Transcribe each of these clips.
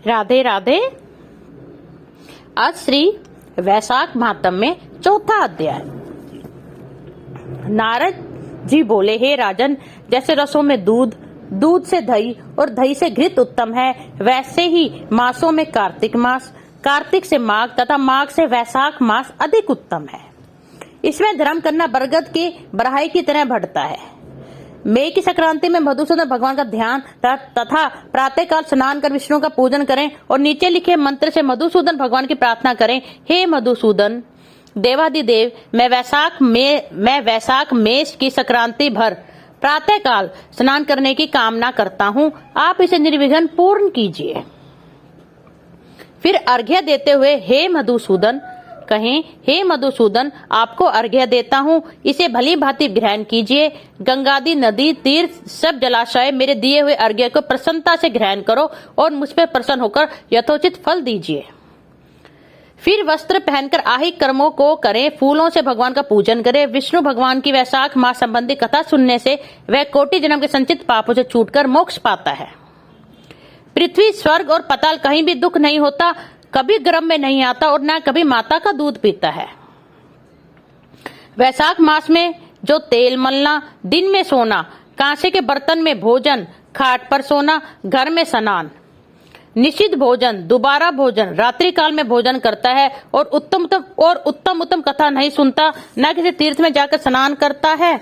राधे राधे। आज श्री वैशाख महात्म में चौथा अध्याय। नारद जी बोले, हे राजन, जैसे रसों में दूध, दूध से दही और दही से घृत उत्तम है, वैसे ही मासों में कार्तिक मास, कार्तिक से माघ तथा माघ से वैशाख मास अधिक उत्तम है। इसमें धर्म करना बरगद के बरहाई की तरह बढ़ता है। मई की संक्रांति में मधुसूदन भगवान का ध्यान तथा प्रातःकाल स्नान कर विष्णु का पूजन करें और नीचे लिखे मंत्र से मधुसूदन भगवान की प्रार्थना करें। हे मधुसूदन देवादिदेव, मैं वैशाख मेष की संक्रांति भर प्रातःकाल स्नान करने की कामना करता हूँ, आप इसे निर्विघ्न पूर्ण कीजिए। फिर अर्घ्य देते हुए हे मधुसूदन कहें, हे मधुसूदन, आपको अर्घ्य देता हूँ, इसे भली भांति ग्रहण कीजिए। गंगादि नदी तीर्थ सब जलाशय मेरे दिए हुए अर्घ्य को प्रसन्नता से ग्रहण करो और मुझ पर प्रसन्न होकर यथोचित फल दीजिए। फिर वस्त्र पहनकर आहिक कर्मों को करें, फूलों से भगवान का पूजन करें। विष्णु भगवान की वैशाख मास संबंधी कथा सुनने से वह कोटि जन्म के संचित पापों से छूटकर मोक्ष पाता है। पृथ्वी, स्वर्ग और पाताल कहीं भी दुख नहीं होता, कभी गर्भ में नहीं आता और न कभी माता का दूध पीता है। वैशाख मास में जो तेल मलना, दिन में सोना, कांसे के बर्तन में भोजन, खाट पर सोना, घर में स्नान, निषिद्ध भोजन, दोबारा भोजन, रात्रि काल में भोजन करता है और उत्तम कथा नहीं सुनता, न किसी तीर्थ में जाकर स्नान करता है,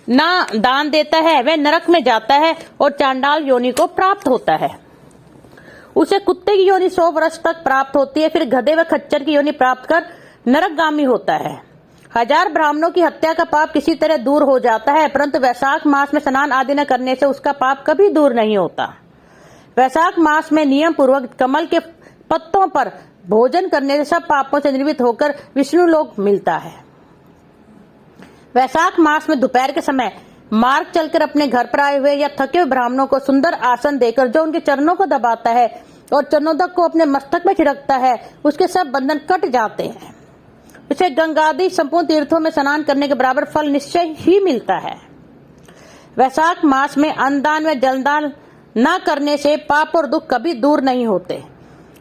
न दान देता है, वह नरक में जाता है और चांडाल योनि को प्राप्त होता है। उसे कुत्ते की योनि 100 वर्ष तक प्राप्त होती है, फिर गधे व खच्चर की योनि प्राप्त कर नरकगामी होता है। 1000 ब्राह्मणों की हत्या का पाप किसी तरह दूर हो जाता है, परंतु वैशाख मास में स्नान आदि न करने से उसका पाप कभी दूर नहीं होता। वैशाख मास में नियम पूर्वक कमल के पत्तों पर भोजन करने से सब पापों से निर्वृत्त होकर विष्णु लोक मिलता है। वैशाख मास में दोपहर के समय मार्ग चलकर अपने घर पर आए हुए या थके हुए ब्राह्मणों को सुंदर आसन देकर जो उनके चरणों को दबाता है और चरणोदक को अपने मस्तक में छिड़कता है, उसके सब बंधन कट जाते हैं। उसे गंगादि संपूर्ण तीर्थों में स्नान करने के बराबर फल निश्चय ही मिलता है। वैशाख मास में अन्नदान व जलदान न करने से पाप और दुख कभी दूर नहीं होते।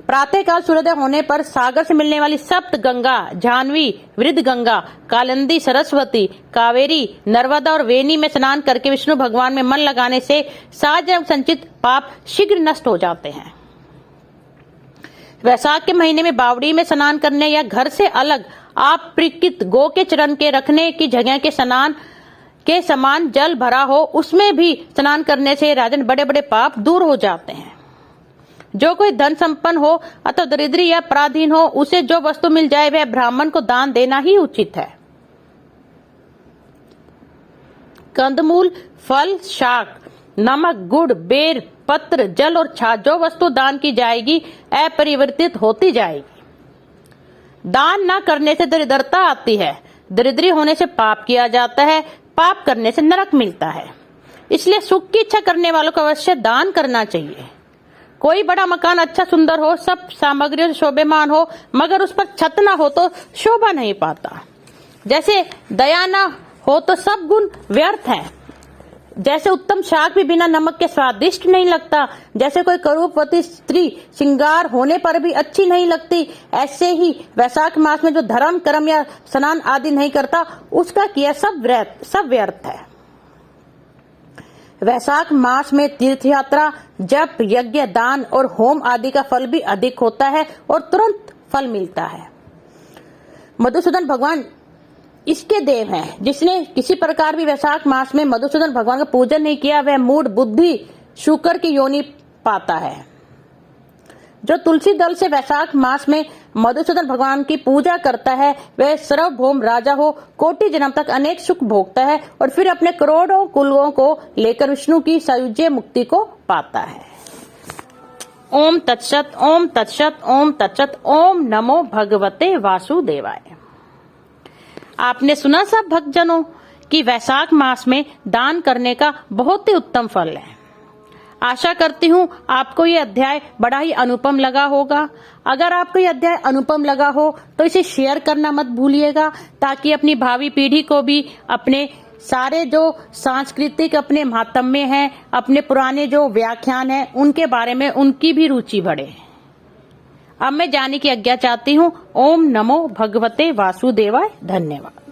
प्रातःकाल सूर्योदय होने पर सागर से मिलने वाली सप्त गंगा, जाह्नवी, वृद्ध गंगा, कालिंदी, सरस्वती, कावेरी, नर्मदा और वेणी में स्नान करके विष्णु भगवान में मन लगाने से 7 जन्म संचित पाप शीघ्र नष्ट हो जाते हैं। वैशाख के महीने में बावड़ी में स्नान करने या घर से अलग आप प्रीकृत गो के चरण के रखने की जगह के स्नान के समान जल भरा हो, उसमें भी स्नान करने से राजन बड़े बड़े पाप दूर हो जाते हैं। जो कोई धन संपन्न हो अथवा दरिद्री या पराधीन हो, उसे जो वस्तु मिल जाए वह ब्राह्मण को दान देना ही उचित है। कंदमूल, फल, शाक, नमक, गुड़, बेर, पत्र, जल और छाछ, जो वस्तु दान की जाएगी अपरिवर्तित होती जाएगी। दान न करने से दरिद्रता आती है, दरिद्री होने से पाप किया जाता है, पाप करने से नरक मिलता है। इसलिए सुख की इच्छा करने वालों को अवश्य दान करना चाहिए। कोई बड़ा मकान अच्छा सुंदर हो, सब सामग्रियों से शोभामान हो, मगर उस पर छत न हो तो शोभा नहीं पाता। जैसे दया न हो तो सब गुण व्यर्थ हैं। जैसे उत्तम शाक भी बिना नमक के स्वादिष्ट नहीं लगता, जैसे कोई करूपवती स्त्री श्रृंगार होने पर भी अच्छी नहीं लगती, ऐसे ही वैशाख मास में जो धर्म कर्म या स्नान आदि नहीं करता, उसका किया सब व्यर्थ है। वैशाख मास में तीर्थ यात्रा, जप, यज्ञ, दान और होम आदि का फल भी अधिक होता है और तुरंत फल मिलता है। मधुसूदन भगवान इसके देव हैं। जिसने किसी प्रकार भी वैशाख मास में मधुसूदन भगवान का पूजन नहीं किया, वह मूढ़ बुद्धि शुकर की योनि पाता है। जो तुलसी दल से वैशाख मास में मधुसूदन भगवान की पूजा करता है, वह सर्वभौम राजा हो, कोटि जन्म तक अनेक सुख भोगता है और फिर अपने करोड़ों कुलों को लेकर विष्णु की सायुज्य मुक्ति को पाता है। ओम तत्सत, ओम तत्सत, ओम तत्सत। ओम नमो भगवते वासुदेवाय। आपने सुना सब भक्तजनों कि वैशाख मास में दान करने का बहुत ही उत्तम फल है। आशा करती हूँ आपको ये अध्याय बड़ा ही अनुपम लगा होगा। अगर आपको ये अध्याय अनुपम लगा हो तो इसे शेयर करना मत भूलिएगा, ताकि अपनी भावी पीढ़ी को भी अपने सारे जो सांस्कृतिक अपने महात्म्य हैं, अपने पुराने जो व्याख्यान हैं, उनके बारे में उनकी भी रुचि बढ़े। अब मैं जाने की आज्ञा चाहती हूँ। ओम नमो भगवते वासुदेवाय। धन्यवाद।